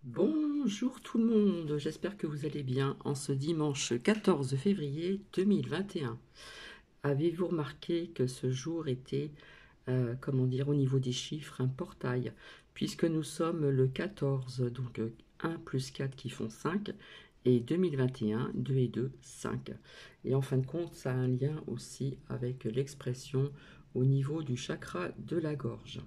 Bonjour tout le monde, j'espère que vous allez bien en ce dimanche 14 février 2021. Avez-vous remarqué que ce jour était, comment dire, au niveau des chiffres, un portail, puisque nous sommes le 14, donc 1 plus 4 qui font 5, et 2021, 2 et 2, 5. Et en fin de compte, ça a un lien aussi avec l'expression au niveau du chakra de la gorge.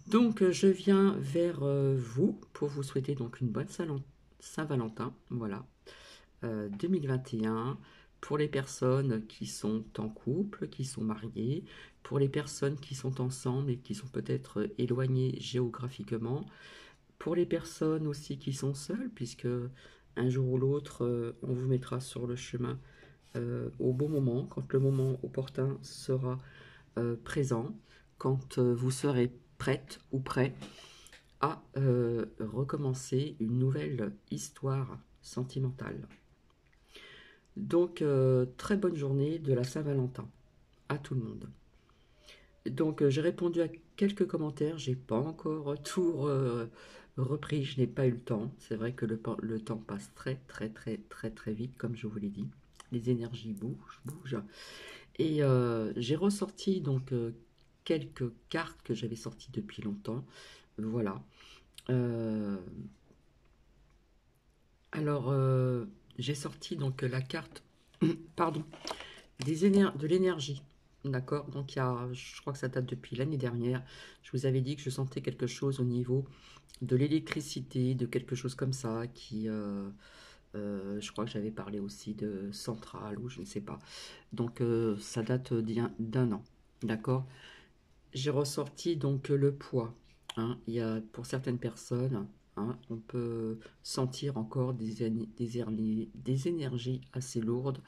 Donc, je viens vers vous pour vous souhaiter donc une bonne Saint-Valentin, voilà, 2021, pour les personnes qui sont en couple, qui sont mariées, pour les personnes qui sont ensemble et qui sont peut-être éloignées géographiquement, pour les personnes aussi qui sont seules, puisque un jour ou l'autre, on vous mettra sur le chemin au bon moment, quand le moment opportun sera présent, quand vous serez prête ou prêt à recommencer une nouvelle histoire sentimentale. Donc, très bonne journée de la Saint-Valentin à tout le monde. Donc, j'ai répondu à quelques commentaires, j'ai pas encore tout repris, je n'ai pas eu le temps. C'est vrai que le temps passe très vite, comme je vous l'ai dit. Les énergies bougent. Et j'ai ressorti donc quelques cartes que j'avais sorties depuis longtemps. Voilà. Euh, alors, j'ai sorti donc la carte, pardon, de l'énergie. D'accord. Donc, je crois que ça date depuis l'année dernière. Je vous avais dit que je sentais quelque chose au niveau de l'électricité, de quelque chose comme ça, je crois que j'avais parlé aussi de centrale ou je ne sais pas. Donc, ça date d'un an. D'accord. J'ai ressorti donc le poids. Hein. Il y a, pour certaines personnes, hein, on peut sentir encore des énergies assez lourdes.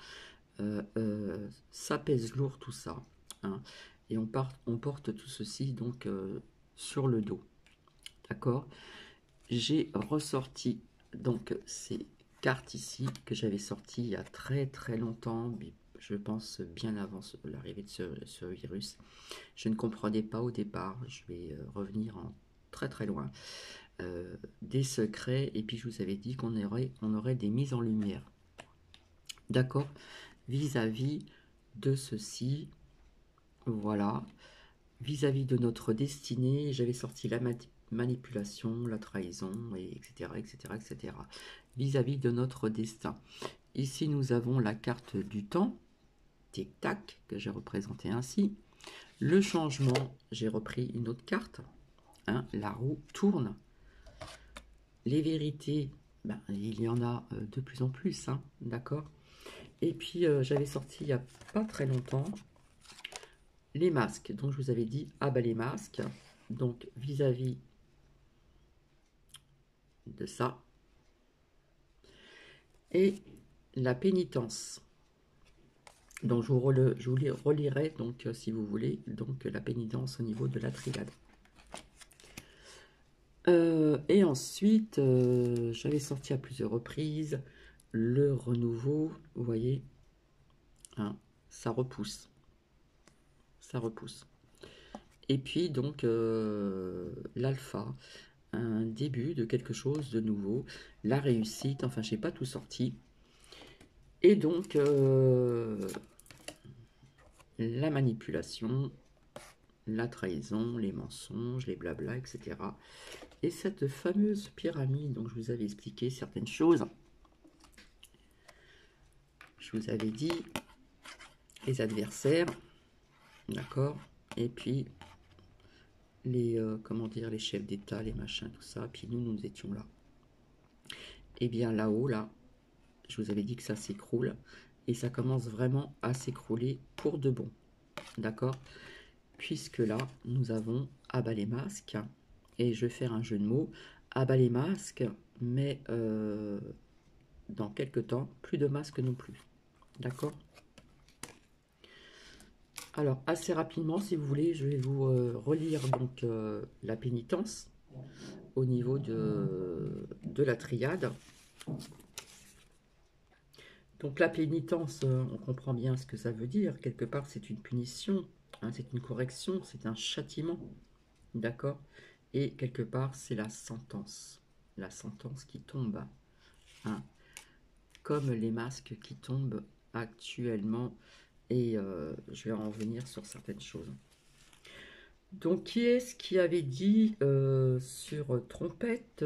Ça pèse lourd tout ça. Hein. Et on porte tout ceci donc sur le dos. D'accord. J'ai ressorti donc ces cartes ici que j'avais sorties il y a très longtemps, je pense bien avant l'arrivée de ce virus. Je ne comprenais pas au départ, je vais revenir en très loin, des secrets, et puis je vous avais dit on aurait des mises en lumière. D'accord. Vis-à-vis de ceci, voilà, vis-à-vis de notre destinée, j'avais sorti la manipulation, la trahison, et etc. Vis-à-vis de notre destin. Ici, nous avons la carte du temps, tic-tac, que j'ai représenté ainsi. Le changement, j'ai repris une autre carte. Hein, la roue tourne. Les vérités, ben, il y en a de plus en plus, hein, d'accord. Et puis, j'avais sorti il n'y a pas très longtemps les masques. Donc, je vous avais dit, ah bah les masques. Donc, vis-à-vis de ça. Et la pénitence. Donc, je vous relirai, donc, si vous voulez, donc la pénitence au niveau de la triade. Et ensuite, j'avais sorti à plusieurs reprises le renouveau, vous voyez, hein, ça repousse. Ça repousse. Et puis donc l'alpha, un début de quelque chose de nouveau, la réussite, enfin je n'ai pas tout sorti. Et donc la manipulation, la trahison, les mensonges, les blabla, etc. Et cette fameuse pyramide dont je vous avais expliqué certaines choses. Je vous avais dit les adversaires, d'accord, et puis les comment dire, les chefs d'État, les machins, tout ça. Puis nous étions là. Et bien là-haut, là, je vous avais dit que ça s'écroule et ça commence vraiment à s'écrouler pour de bon, d'accord. Puisque là, nous avons abat les masques et je vais faire un jeu de mots, abat les masques, mais dans quelques temps, plus de masques non plus, d'accord. Alors, assez rapidement, si vous voulez, je vais vous relire donc la pénitence au niveau de la triade. Donc la pénitence, on comprend bien ce que ça veut dire. Quelque part, c'est une punition, hein, c'est une correction, c'est un châtiment, d'accord. Et quelque part, c'est la sentence. la sentence qui tombe, hein, comme les masques qui tombent actuellement, et je vais en revenir sur certaines choses. Donc, qui est-ce qui avait dit sur Trompette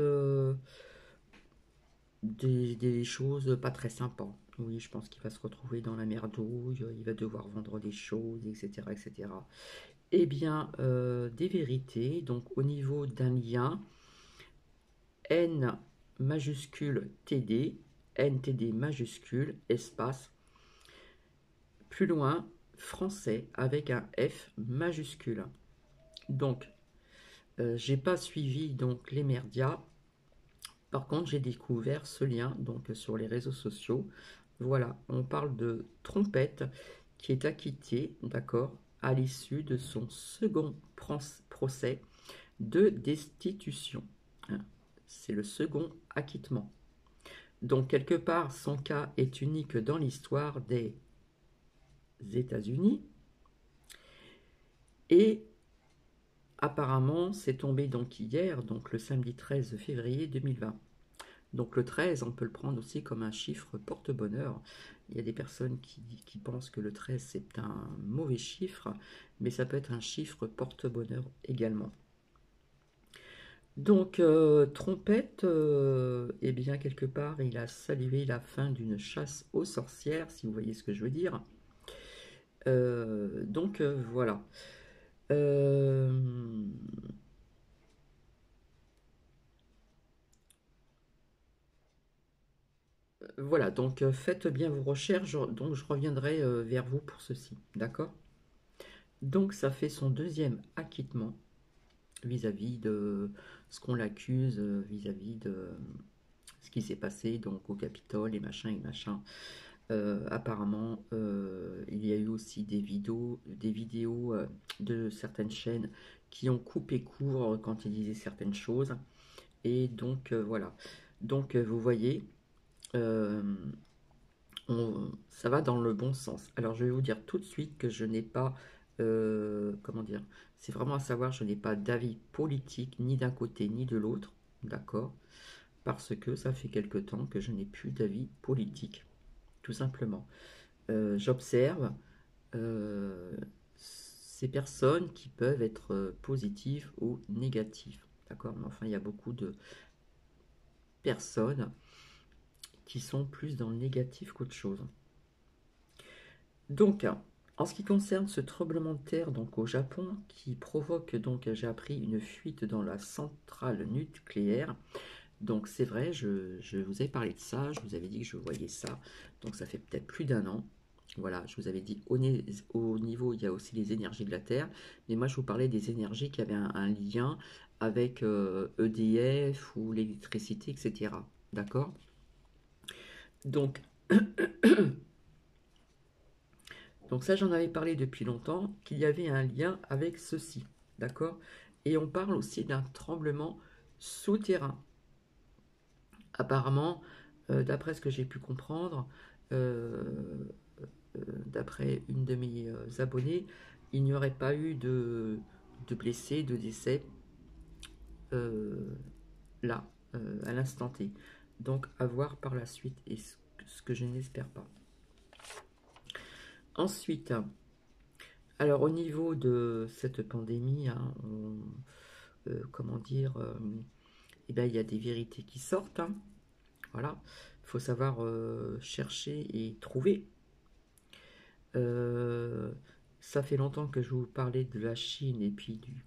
des choses pas très sympas? Oui, je pense qu'il va se retrouver dans la merdouille, il va devoir vendre des choses, etc., etc. Eh bien, des vérités, donc au niveau d'un lien, N majuscule TD, NTD majuscule, espace, plus loin, français, avec un F majuscule. Donc, j'ai pas suivi donc les merdias. Par contre, j'ai découvert ce lien donc sur les réseaux sociaux. Voilà, on parle de Trompette qui est acquitté, d'accord, à l'issue de son second procès de destitution. Hein, c'est le second acquittement. Donc, quelque part, son cas est unique dans l'histoire des États-Unis. Et apparemment, c'est tombé donc hier, donc le samedi 13 février 2020. Donc le 13, on peut le prendre aussi comme un chiffre porte-bonheur. Il y a des personnes qui pensent que le 13, c'est un mauvais chiffre, mais ça peut être un chiffre porte-bonheur également. Donc, Trompette, eh bien, quelque part, il a salué la fin d'une chasse aux sorcières, si vous voyez ce que je veux dire. Donc, voilà. Voilà, donc faites bien vos recherches, donc je reviendrai vers vous pour ceci, d'accord? Donc ça fait son deuxième acquittement vis-à-vis de ce qu'on l'accuse, vis-à-vis de ce qui s'est passé donc au Capitole et machin et machin. Apparemment, il y a eu aussi des vidéos de certaines chaînes qui ont coupé court quand il disait certaines choses. Et donc voilà. Donc vous voyez, euh, ça va dans le bon sens. Alors je vais vous dire tout de suite que je n'ai pas, comment dire, c'est vraiment à savoir, je n'ai pas d'avis politique ni d'un côté ni de l'autre, d'accord? Parce que ça fait quelque temps que je n'ai plus d'avis politique, tout simplement. J'observe euh, ces personnes qui peuvent être positives ou négatives, d'accord? Mais enfin, il y a beaucoup de personnes qui sont plus dans le négatif qu'autre chose. Donc, en ce qui concerne ce tremblement de terre donc au Japon qui provoque donc, j'ai appris, une fuite dans la centrale nucléaire. Donc c'est vrai, je vous avais parlé de ça, je vous avais dit que je voyais ça. Donc ça fait peut-être plus d'un an. Voilà, je vous avais dit au niveau, il y a aussi les énergies de la Terre. Mais moi, je vous parlais des énergies qui avaient un lien avec EDF ou l'électricité, etc. D'accord? Donc, Donc ça, j'en avais parlé depuis longtemps, qu'il y avait un lien avec ceci, d'accord? Et on parle aussi d'un tremblement souterrain. Apparemment, d'après ce que j'ai pu comprendre, euh, d'après une de mes abonnées, il n'y aurait pas eu de blessés, de décès euh, là, à l'instant T. Donc à voir par la suite, et ce que je n'espère pas. Ensuite, alors au niveau de cette pandémie, hein, comment dire, eh ben, il y a des vérités qui sortent. Hein, voilà, il faut savoir chercher et trouver. Ça fait longtemps que je vous parlais de la Chine et puis du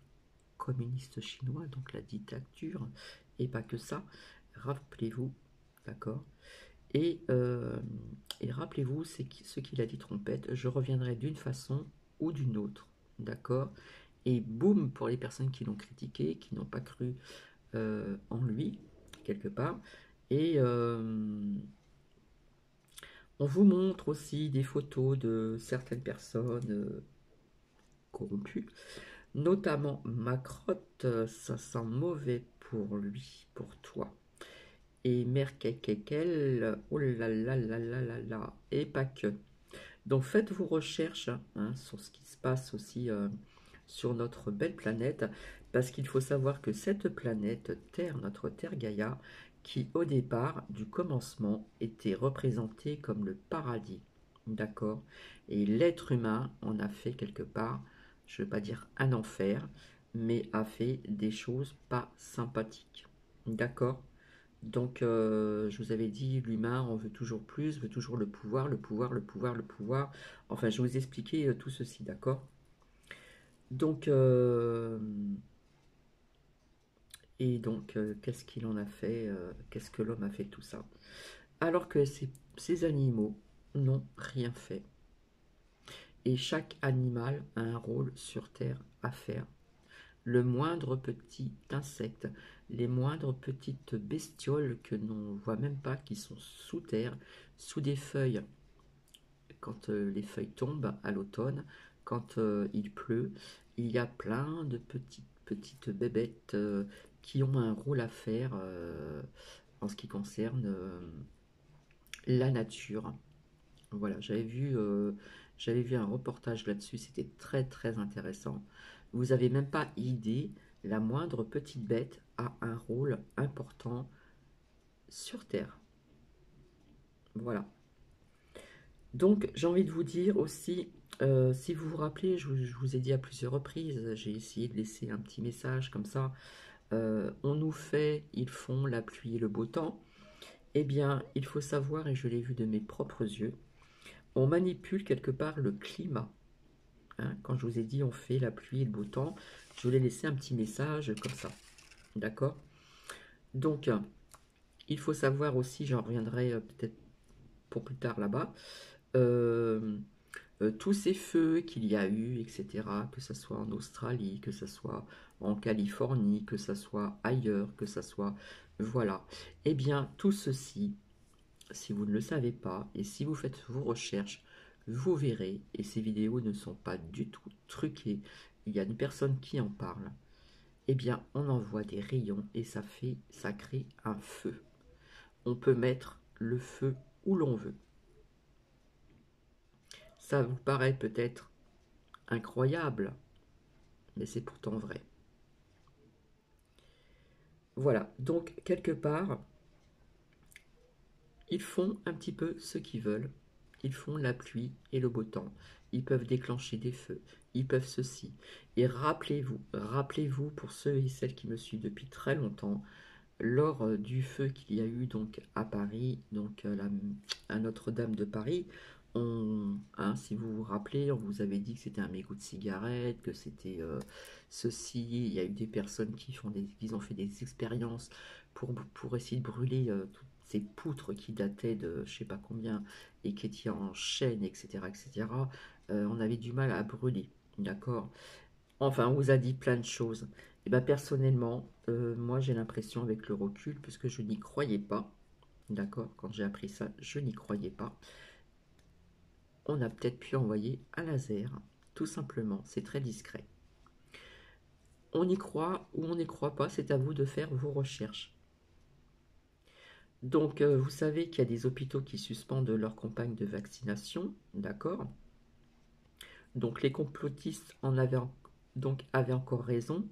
communiste chinois, donc la dictature, et pas que ça. Rappelez-vous, d'accord? Et rappelez-vous, c'est ce qu'il a dit Trompette, je reviendrai d'une façon ou d'une autre, d'accord? Et boum, pour les personnes qui l'ont critiqué, qui n'ont pas cru en lui, quelque part. Et on vous montre aussi des photos de certaines personnes corrompues, notamment Macrotte, ça sent mauvais pour lui, pour toi. Et Merkekekel, oh là là là là là là, et pas que. Donc faites vos recherches hein, sur ce qui se passe aussi sur notre belle planète, Parce qu'il faut savoir que cette planète Terre, notre Terre Gaïa, qui au départ, du commencement, était représentée comme le paradis, d'accord? Et l'être humain en a fait quelque part, je ne veux pas dire un enfer, mais a fait des choses pas sympathiques, d'accord? Donc, je vous avais dit, l'humain en veut toujours plus, veut toujours le pouvoir, le pouvoir, le pouvoir, le pouvoir. Enfin, je vous ai expliqué tout ceci, d'accord? Donc, qu'est-ce qu'il en a fait? Qu'est-ce que l'homme a fait de tout ça? Alors que ces animaux n'ont rien fait. Et chaque animal a un rôle sur Terre à faire. Le moindre petit insecte, les moindres petites bestioles que l'on ne voit même pas, qui sont sous terre, sous des feuilles, quand les feuilles tombent à l'automne, quand il pleut, il y a plein de petites bébêtes qui ont un rôle à faire en ce qui concerne la nature. Voilà, j'avais vu un reportage là-dessus, c'était très très intéressant. Vous n'avez même pas idée, la moindre petite bête a un rôle important sur Terre. Voilà. Donc j'ai envie de vous dire aussi, si vous vous rappelez, je vous ai dit à plusieurs reprises, j'ai essayé de laisser un petit message comme ça. On nous fait, ils font la pluie et le beau temps. Eh bien, il faut savoir, et je l'ai vu de mes propres yeux, on manipule quelque part le climat. Hein, quand je vous ai dit on fait la pluie et le beau temps, je voulais laisser un petit message comme ça. D'accord? Donc, il faut savoir aussi, j'en reviendrai peut-être pour plus tard là-bas, euh, tous ces feux qu'il y a eu, etc., que ce soit en Australie, que ce soit en Californie, que ce soit ailleurs, que ce soit... Voilà. Eh bien, tout ceci, si vous ne le savez pas, et si vous faites vos recherches, vous verrez, et ces vidéos ne sont pas du tout truquées, il y a une personne qui en parle, eh bien, on envoie des rayons et ça crée un feu. On peut mettre le feu où l'on veut. Ça vous paraît peut-être incroyable, mais c'est pourtant vrai. Voilà, donc quelque part, ils font un petit peu ce qu'ils veulent. Ils font la pluie et le beau temps. Ils peuvent déclencher des feux. Ils peuvent ceci. Et rappelez-vous pour ceux et celles qui me suivent depuis très longtemps, lors du feu qu'il y a eu donc à Paris, donc à Notre-Dame de Paris, si vous vous rappelez, on vous avait dit que c'était un mégot de cigarette, que c'était ceci. Il y a eu des personnes qui ont fait des expériences pour essayer de brûler toutes ces poutres qui dataient de je sais pas combien et qui étaient en chaîne, etc., etc. On avait du mal à brûler, d'accord? Enfin, on vous a dit plein de choses. Et bien personnellement, moi j'ai l'impression avec le recul, puisque je n'y croyais pas, d'accord, quand j'ai appris ça, je n'y croyais pas. On a peut-être pu envoyer un laser, tout simplement, c'est très discret. On y croit ou on n'y croit pas, c'est à vous de faire vos recherches. Donc, vous savez qu'il y a des hôpitaux qui suspendent leur campagne de vaccination, d'accord? Donc, les complotistes avaient encore raison.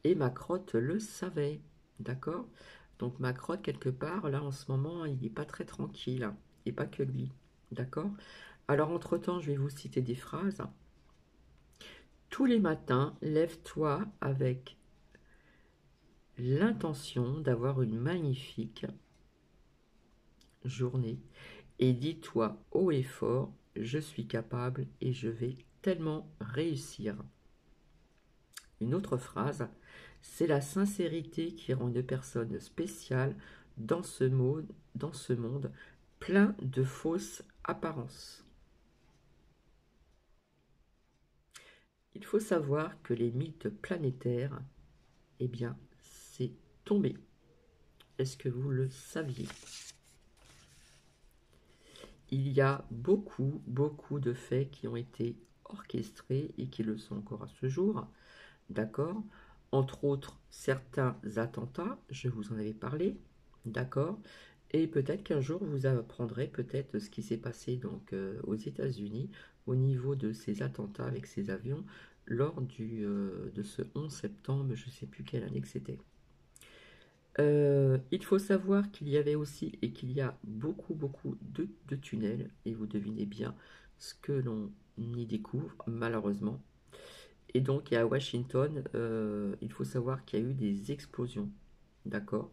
Et Macrotte le savait, d'accord? Donc Macrotte, quelque part, là, en ce moment, il n'est pas très tranquille, hein, et pas que lui, d'accord? Alors, entre-temps, je vais vous citer des phrases. Tous les matins, lève-toi avec l'intention d'avoir une magnifique journée et dis-toi haut et fort, je suis capable et je vais tellement réussir. Une autre phrase, c'est la sincérité qui rend une personne spéciale dans ce monde plein de fausses apparences. Il faut savoir que les mythes planétaires, eh bien, c'est tombé. Est-ce que vous le saviez? Il y a beaucoup de faits qui ont été orchestrés et qui le sont encore à ce jour, d'accord? Entre autres, certains attentats, je vous en avais parlé, d'accord? Et peut-être qu'un jour, vous apprendrez peut-être ce qui s'est passé donc aux États-Unis au niveau de ces attentats avec ces avions lors de ce 11 septembre, je ne sais plus quelle année que c'était. Il faut savoir qu'il y avait aussi et qu'il y a beaucoup de tunnels, et vous devinez bien ce que l'on y découvre malheureusement. Et donc à Washington, il faut savoir qu'il y a eu des explosions, d'accord?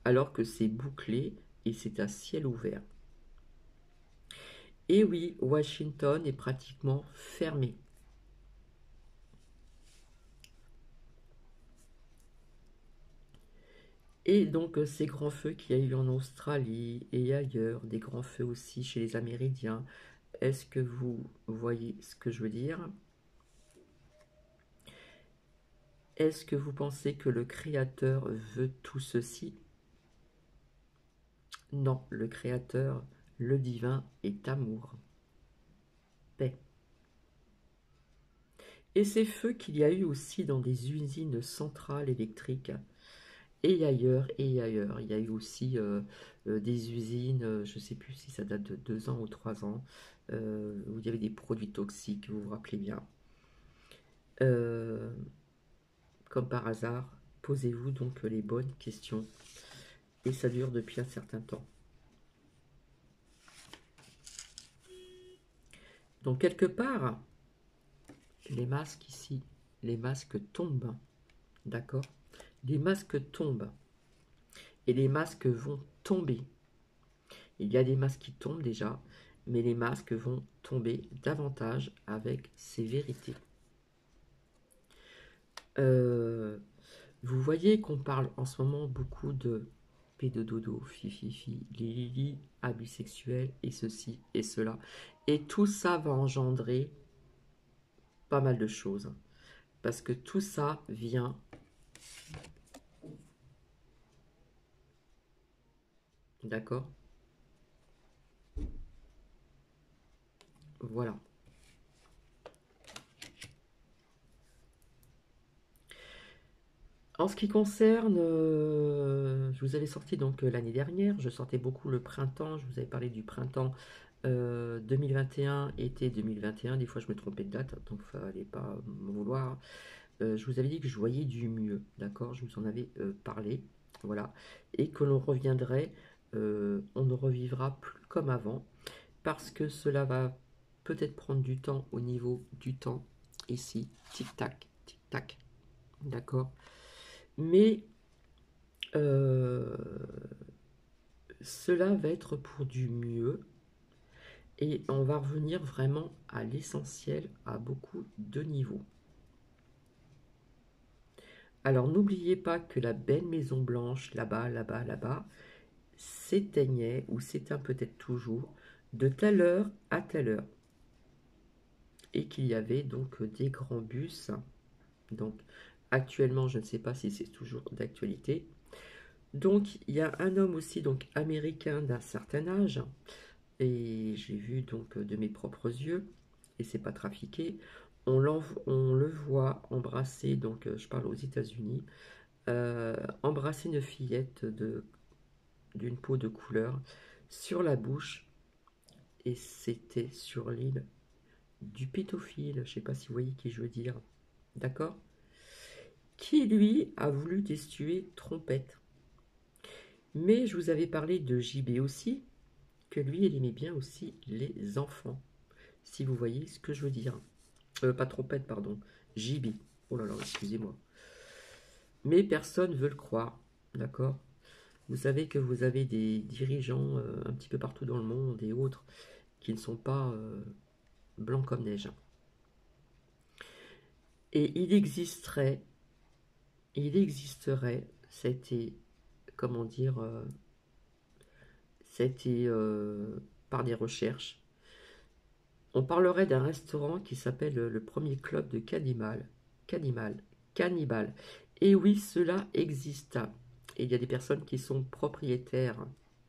Alors que c'est bouclé et c'est à ciel ouvert. Et oui, Washington est pratiquement fermé. Et donc ces grands feux qu'il y a eu en Australie et ailleurs, des grands feux aussi chez les Amérindiens, est-ce que vous voyez ce que je veux dire? Est-ce que vous pensez que le Créateur veut tout ceci? Non, le Créateur, le divin, est amour, paix. Et ces feux qu'il y a eu aussi dans des usines centrales électriques, et ailleurs, et ailleurs. Il y a eu aussi des usines, je ne sais plus si ça date de 2 ans ou 3 ans, où il y avait des produits toxiques, vous vous rappelez bien. Euh, Comme par hasard, posez-vous donc les bonnes questions. Et ça dure depuis un certain temps. Donc quelque part, les masques ici, les masques tombent, d'accord? Les masques tombent et les masques vont tomber. Il y a des masques qui tombent déjà, mais les masques vont tomber davantage avec ces vérités. Euh, Vous voyez qu'on parle en ce moment beaucoup de pédododo, fififi, lili, abus sexuels et ceci et cela. Et tout ça va engendrer pas mal de choses. Parce que tout ça vient... D'accord? Voilà. En ce qui concerne, je vous avais sorti donc l'année dernière, je sortais beaucoup le printemps, je vous avais parlé du printemps 2021, été 2021, des fois je me trompais de date, donc il ne fallait pas me vouloir. Je vous avais dit que je voyais du mieux, d'accord? Je vous en avais parlé, voilà, et que l'on reviendrait, on ne revivra plus comme avant, parce que cela va peut-être prendre du temps au niveau du temps, ici, tic tac, d'accord? Mais euh, cela va être pour du mieux et on va revenir vraiment à l'essentiel à beaucoup de niveaux. Alors n'oubliez pas que la belle Maison Blanche, là-bas, là-bas, là-bas, s'éteignait ou s'éteint peut-être toujours de telle heure à telle heure. Et qu'il y avait donc des grands bus. Donc actuellement, je ne sais pas si c'est toujours d'actualité. Donc il y a un homme aussi donc américain d'un certain âge et j'ai vu donc de mes propres yeux, et c'est pas trafiqué, on le voit embrasser, donc je parle aux États-Unis, embrasser une fillette d'une peau de couleur sur la bouche, et c'était sur l'île du pédophile, je sais pas si vous voyez qui je veux dire, d'accord? Qui lui a voulu destituer Trompette. Mais je vous avais parlé de JB aussi, que lui, il aimait bien aussi les enfants, si vous voyez ce que je veux dire. Pas Trompette, pardon, JB. Oh là là, excusez-moi. Mais personne ne veut le croire, d'accord? Vous savez que vous avez des dirigeants un petit peu partout dans le monde et autres qui ne sont pas blancs comme neige. Et il existerait, c'était, comment dire, c'était par des recherches. On parlerait d'un restaurant qui s'appelle le premier club de cannibal, cannibal. Et oui, cela existe. Et il y a des personnes qui sont propriétaires,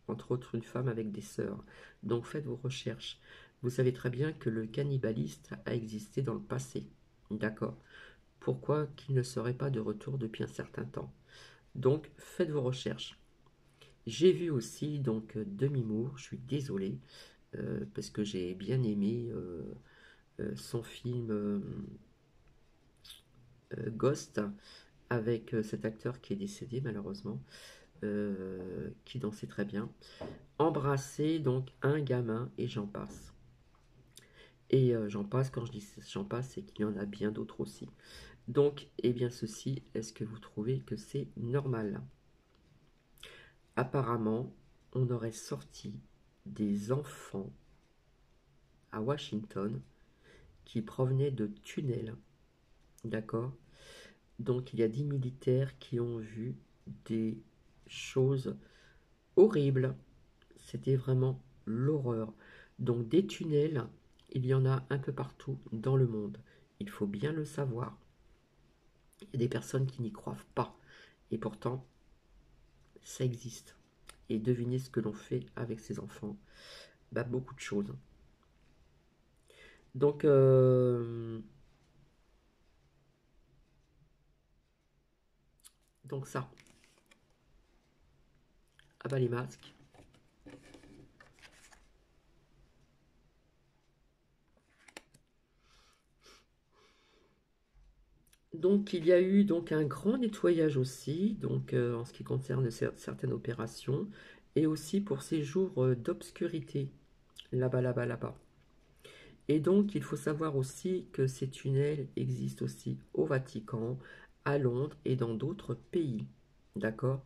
entre autres une femme avec des sœurs. Donc faites vos recherches. Vous savez très bien que le cannibaliste a existé dans le passé. D'accord? Pourquoi qu'il ne serait pas de retour depuis un certain temps? Donc faites vos recherches. J'ai vu aussi donc Demi Moore, je suis désolé, parce que j'ai bien aimé son film Ghost, avec cet acteur qui est décédé malheureusement, qui dansait très bien. Embrasser donc un gamin et j'en passe. Et j'en passe, quand je dis j'en passe, c'est qu'il y en a bien d'autres aussi. Donc, eh bien ceci, est-ce que vous trouvez que c'est normal? Apparemment, on aurait sorti des enfants à Washington qui provenaient de tunnels, d'accord? Donc il y a 10 militaires qui ont vu des choses horribles. C'était vraiment l'horreur. Donc des tunnels, il y en a un peu partout dans le monde. Il faut bien le savoir. Il y a des personnes qui n'y croient pas. Et pourtant, ça existe. Et devinez ce que l'on fait avec ces enfants. Bah, beaucoup de choses. Donc, ça. Ah bah les masques. Donc il y a eu donc un grand nettoyage aussi, donc en ce qui concerne certaines opérations, et aussi pour ces jours d'obscurité, là-bas, là-bas, là-bas. Et donc il faut savoir aussi que ces tunnels existent aussi au Vatican, à Londres et dans d'autres pays. D'accord?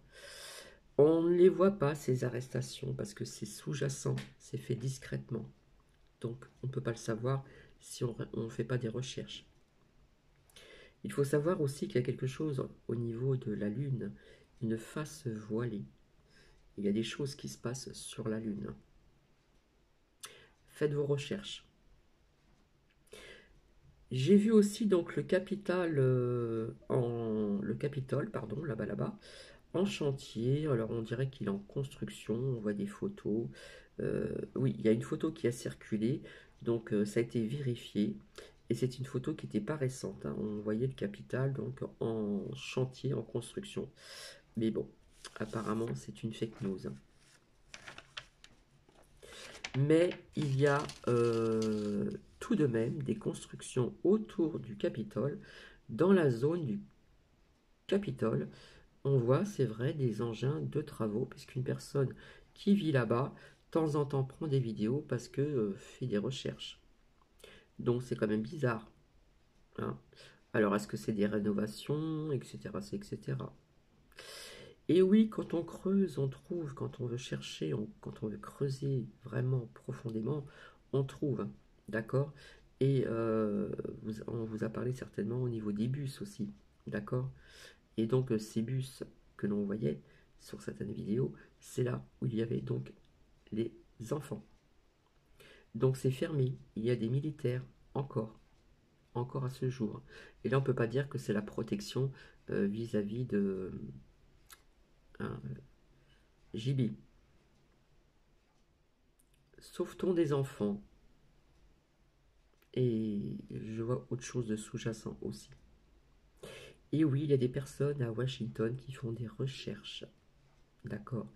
On ne les voit pas, ces arrestations, parce que c'est sous-jacent, c'est fait discrètement. Donc on ne peut pas le savoir si on ne fait pas des recherches. Il faut savoir aussi qu'il y a quelque chose au niveau de la Lune, une face voilée. Il y a des choses qui se passent sur la Lune. Faites vos recherches. J'ai vu aussi donc le Capitole, pardon, là-bas, en chantier. Alors on dirait qu'il est en construction. On voit des photos. Oui, il y a une photo qui a circulé, donc ça a été vérifié. Et c'est une photo qui n'était pas récente, hein. On voyait le Capitole donc en chantier, en construction. Mais bon, apparemment c'est une fake news, hein. Mais il y a tout de même des constructions autour du Capitole. Dans la zone du Capitole, on voit, c'est vrai, des engins de travaux, puisqu'une personne qui vit là-bas, de temps en temps prend des vidéos parce que fait des recherches. Donc c'est quand même bizarre, hein. Alors est-ce que c'est des rénovations, etc., etc. Et oui, quand on creuse, on trouve, quand on veut chercher, quand on veut creuser vraiment profondément, on trouve, d'accord? Et on vous a parlé certainement au niveau des bus aussi, d'accord? Et donc ces bus que l'on voyait sur certaines vidéos, c'est là où il y avait donc les enfants. Donc c'est fermé, il y a des militaires encore à ce jour. Et là on ne peut pas dire que c'est la protection vis-à-vis de JB. Sauve-t-on des enfants? Et je vois autre chose de sous-jacent aussi. Et oui, il y a des personnes à Washington qui font des recherches. D'accord?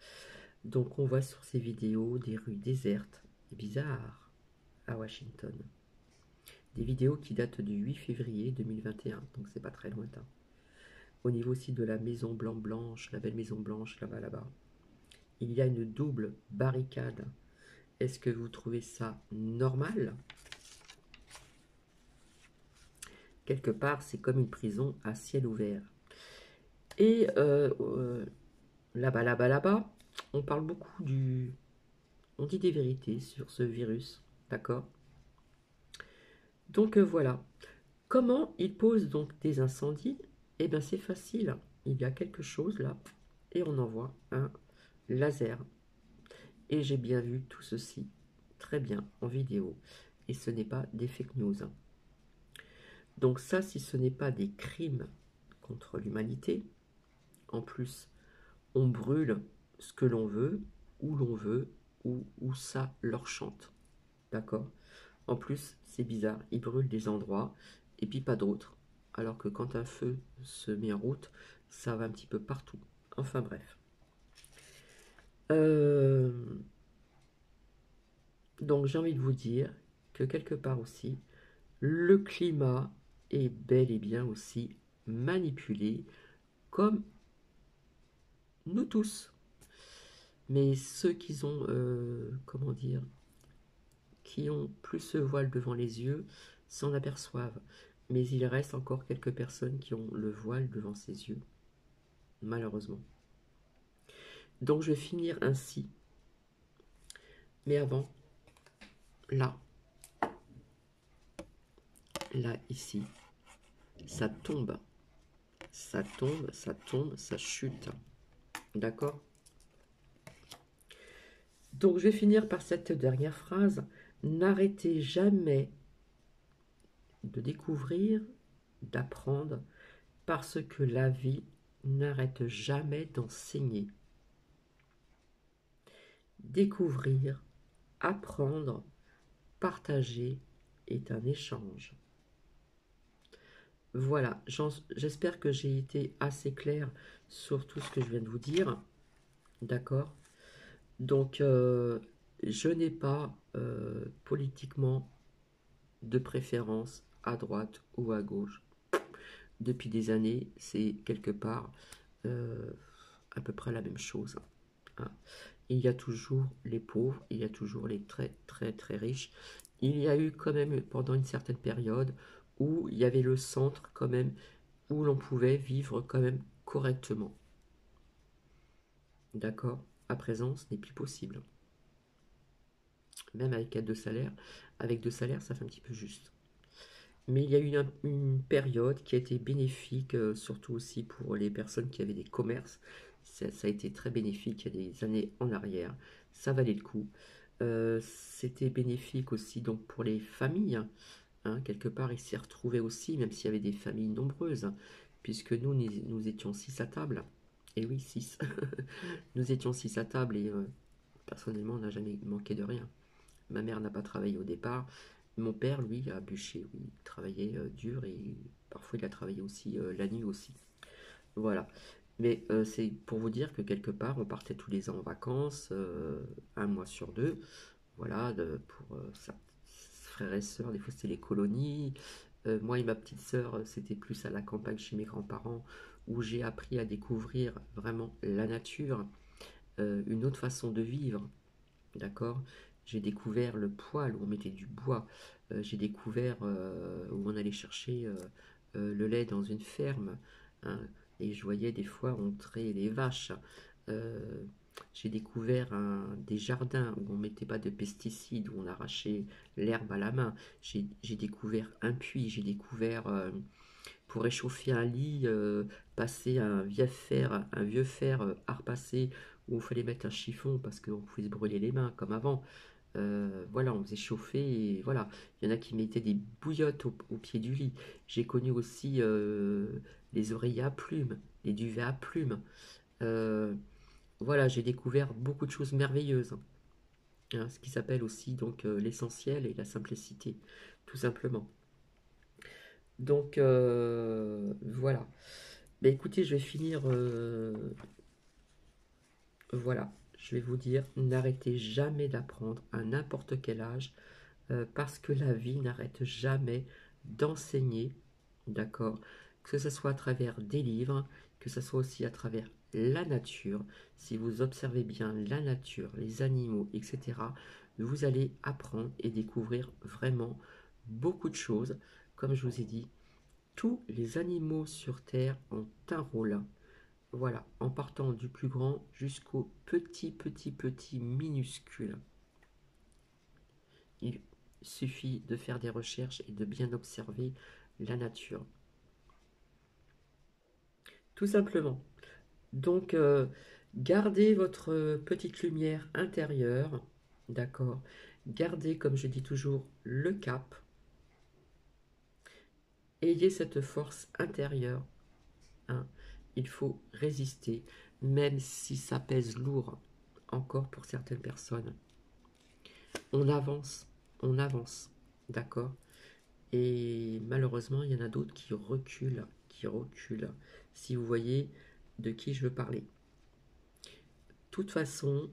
Donc on voit sur ces vidéos des rues désertes et bizarres à Washington. Des vidéos qui datent du 8 février 2021, donc c'est pas très lointain. Au niveau aussi de la maison blanche, la belle maison blanche là-bas. Il y a une double barricade. Est-ce que vous trouvez ça normal? Quelque part, c'est comme une prison à ciel ouvert. Et là-bas, on parle beaucoup du... On dit des vérités sur ce virus, d'accord? Donc voilà. Comment il pose donc des incendies? Eh bien c'est facile. Il y a quelque chose là, et on envoie un laser. Et j'ai bien vu tout ceci très bien en vidéo. Et ce n'est pas des fake news, hein. Donc ça, si ce n'est pas des crimes contre l'humanité, en plus, on brûle ce que l'on veut, où l'on veut, où ça leur chante. D'accord? En plus, c'est bizarre, ils brûlent des endroits et puis pas d'autres. Alors que quand un feu se met en route, ça va un petit peu partout. Enfin bref. Donc j'ai envie de vous dire que quelque part aussi, le climat est bel et bien aussi manipulés comme nous tous. Mais ceux qui ont, comment dire, qui ont plus ce voile devant les yeux s'en aperçoivent. Mais il reste encore quelques personnes qui ont le voile devant ses yeux, malheureusement. Donc je vais finir ainsi. Mais avant, là, ici, ça tombe. Ça tombe, ça tombe, ça chute. D'accord? Donc je vais finir par cette dernière phrase. N'arrêtez jamais de découvrir, d'apprendre, parce que la vie n'arrête jamais d'enseigner. Découvrir, apprendre, partager est un échange. Voilà, j'espère que j'ai été assez clair sur tout ce que je viens de vous dire. D'accord? Donc, je n'ai pas politiquement de préférence à droite ou à gauche. Depuis des années, c'est quelque part à peu près la même chose. Hein. Il y a toujours les pauvres, il y a toujours les très très très riches. Il y a eu quand même pendant une certaine période où il y avait le centre quand même, où l'on pouvait vivre quand même correctement. D'accord? À présent, ce n'est plus possible. Même avec 2 salaires, avec 2 salaires, ça fait un petit peu juste. Mais il y a eu une période qui a été bénéfique, surtout aussi pour les personnes qui avaient des commerces. Ça a été très bénéfique il y a des années en arrière. Ça valait le coup. C'était bénéfique aussi donc pour les familles. Hein, quelque part, ils s'y retrouvaient aussi, même s'il y avait des familles nombreuses, puisque nous étions 6 à table. Et oui, 6. Nous étions 6 à table et personnellement, on n'a jamais manqué de rien. Ma mère n'a pas travaillé au départ. Mon père, lui, a bûché. Oui, il travaillait dur et parfois il a travaillé aussi la nuit aussi. Voilà. Mais c'est pour vous dire que quelque part, on partait tous les ans en vacances, 1 mois sur 2. Voilà, pour sa frères et sœurs, des fois c'était les colonies. Moi et ma petite sœur, c'était plus à la campagne chez mes grands-parents, où j'ai appris à découvrir vraiment la nature, une autre façon de vivre. D'accord? J'ai découvert le poêle où on mettait du bois. J'ai découvert où on allait chercher le lait dans une ferme. Hein, et je voyais des fois entrer les vaches. Euh, j'ai découvert des jardins où on ne mettait pas de pesticides, où on arrachait l'herbe à la main. J'ai découvert un puits. J'ai découvert pour réchauffer un lit, passer un vieux fer à repasser où il fallait mettre un chiffon parce qu'on pouvait se brûler les mains comme avant. Voilà, on faisait chauffer et voilà. Il y en a qui mettaient des bouillottes au pied du lit. J'ai connu aussi les oreillers à plumes, les duvets à plumes. Euh, voilà, j'ai découvert beaucoup de choses merveilleuses. Hein, ce qui s'appelle aussi donc l'essentiel et la simplicité, tout simplement. Donc voilà. Ben écoutez, je vais finir. Voilà, je vais vous dire, n'arrêtez jamais d'apprendre à n'importe quel âge, parce que la vie n'arrête jamais d'enseigner, d'accord? Que ce soit à travers des livres, que ce soit aussi à travers la nature. Si vous observez bien la nature, les animaux, etc., vous allez apprendre et découvrir vraiment beaucoup de choses. Comme je vous ai dit, tous les animaux sur Terre ont un rôle. Voilà, en partant du plus grand jusqu'au petit minuscule. Il suffit de faire des recherches et de bien observer la nature. Tout simplement. Donc, gardez votre petite lumière intérieure, d'accord? Gardez, comme je dis toujours, le cap. Ayez cette force intérieure. Hein. Il faut résister, même si ça pèse lourd encore pour certaines personnes. On avance, d'accord? Et malheureusement, il y en a d'autres qui reculent, si vous voyez de qui je veux parler. De toute façon,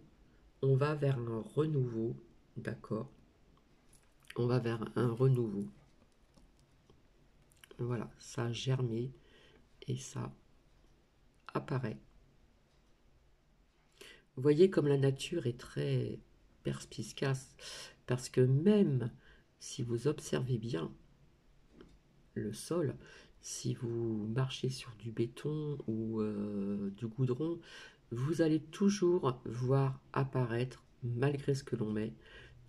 on va vers un renouveau, d'accord? On va vers un renouveau. Voilà, ça a germé, et ça apparaît. Vous voyez comme la nature est très perspicace, parce que même si vous observez bien le sol, si vous marchez sur du béton ou du goudron, vous allez toujours voir apparaître, malgré ce que l'on met,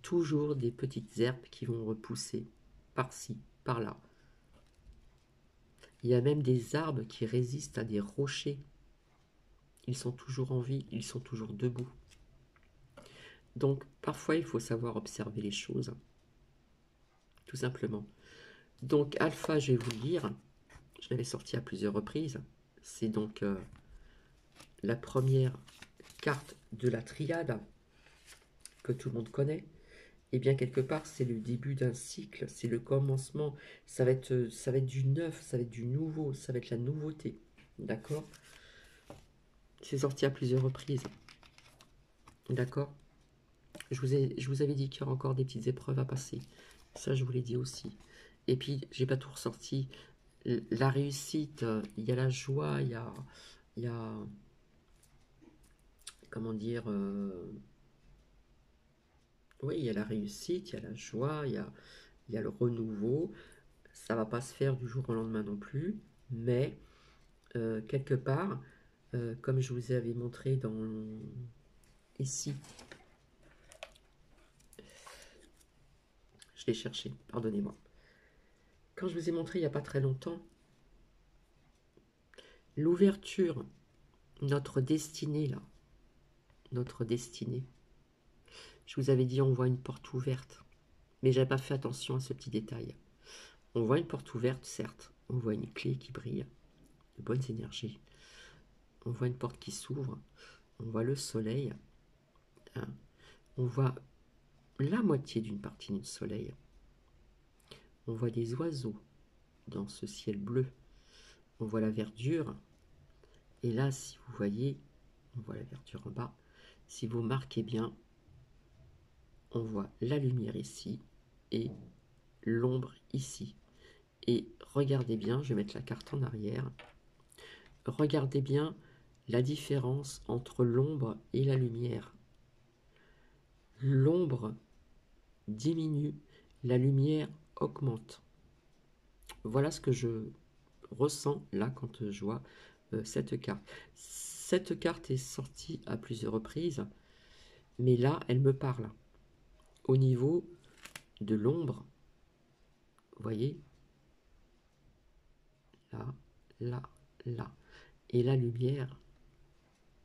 toujours des petites herbes qui vont repousser par-ci, par-là. Il y a même des arbres qui résistent à des rochers. Ils sont toujours en vie, ils sont toujours debout. Donc parfois il faut savoir observer les choses, tout simplement. Donc alpha, je vais vous le lire, je l'avais sorti à plusieurs reprises. C'est donc la première carte de la triade que tout le monde connaît. Et bien quelque part c'est le début d'un cycle, c'est le commencement, ça va être du neuf, ça va être du nouveau, ça va être la nouveauté, d'accord? C'est sorti à plusieurs reprises, d'accord? Je vous avais dit qu'il y aura encore des petites épreuves à passer, ça je vous l'ai dit aussi. Et puis j'ai pas tout ressorti, la réussite, il y a la joie, il y a comment dire, oui, il y a la réussite, il y a la joie, il y a le renouveau. Ça va pas se faire du jour au lendemain non plus, mais quelque part, comme je vous avais montré dans ici, je l'ai cherché, pardonnez-moi. Quand je vous ai montré il n'y a pas très longtemps, l'ouverture, notre destinée là, notre destinée. Je vous avais dit on voit une porte ouverte, mais j'avais pas fait attention à ce petit détail. On voit une porte ouverte, certes, on voit une clé qui brille, de bonnes énergies. On voit une porte qui s'ouvre, on voit le soleil, hein. On voit la moitié d'une partie du soleil. On voit des oiseaux dans ce ciel bleu. On voit la verdure. Et là, si vous voyez, on voit la verdure en bas. Si vous marquez bien, on voit la lumière ici et l'ombre ici. Et regardez bien, je vais mettre la carte en arrière. Regardez bien la différence entre l'ombre et la lumière. L'ombre diminue, la lumière augmente. Voilà ce que je ressens là quand je vois cette carte. Cette carte est sortie à plusieurs reprises, mais là, elle me parle. Au niveau de l'ombre, vous voyez, là, là, là. Et la lumière,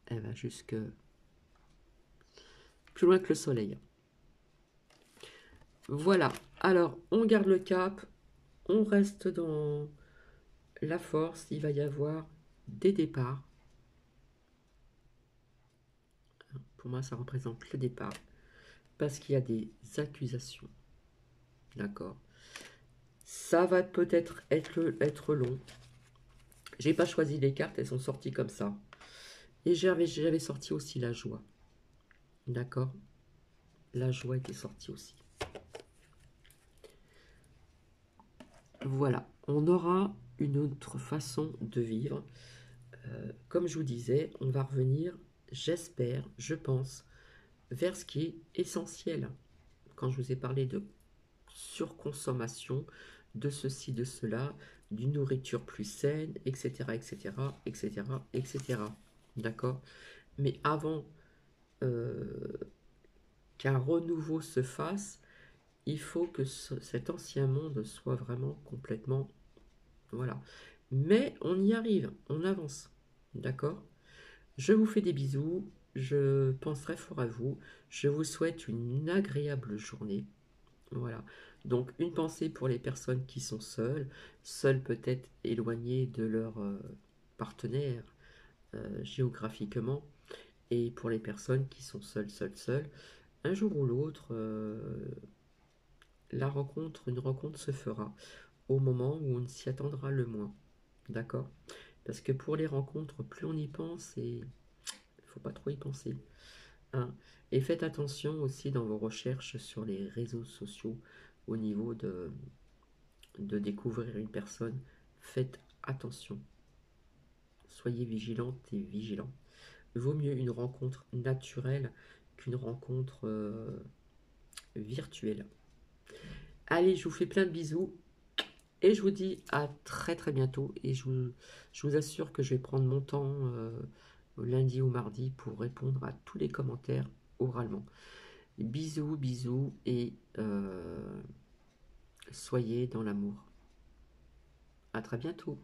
elle va jusque plus loin que le soleil. Voilà, alors on garde le cap, on reste dans la force, il va y avoir des départs. Pour moi, ça représente le départ, parce qu'il y a des accusations. D'accord. Ça va peut-être être long. J'ai pas choisi les cartes, elles sont sorties comme ça. Et j'avais sorti aussi la joie. D'accord. La joie était sortie aussi. Voilà, on aura une autre façon de vivre. Comme je vous disais, on va revenir, j'espère, je pense, vers ce qui est essentiel. Quand je vous ai parlé de surconsommation, de ceci, de cela, d'une nourriture plus saine, etc., etc., etc., etc. D'accord? Mais avant qu'un renouveau se fasse, il faut que cet ancien monde soit vraiment complètement... Voilà. Mais on y arrive, on avance. D'accord? Je vous fais des bisous, je pense très fort à vous, je vous souhaite une agréable journée. Voilà. Donc une pensée pour les personnes qui sont seules peut-être éloignées de leur partenaire géographiquement, et pour les personnes qui sont seules. Un jour ou l'autre, une rencontre se fera au moment où on s'y attendra le moins. D'accord? Parce que pour les rencontres, plus on y pense, et il ne faut pas trop y penser. Hein. Et faites attention aussi dans vos recherches sur les réseaux sociaux au niveau de découvrir une personne. Faites attention. soyez vigilantes et vigilants. Vaut mieux une rencontre naturelle qu'une rencontre virtuelle. Allez, je vous fais plein de bisous et je vous dis à très très bientôt. Et je vous assure que je vais prendre mon temps lundi ou mardi pour répondre à tous les commentaires oralement. Bisous, bisous et soyez dans l'amour. À très bientôt.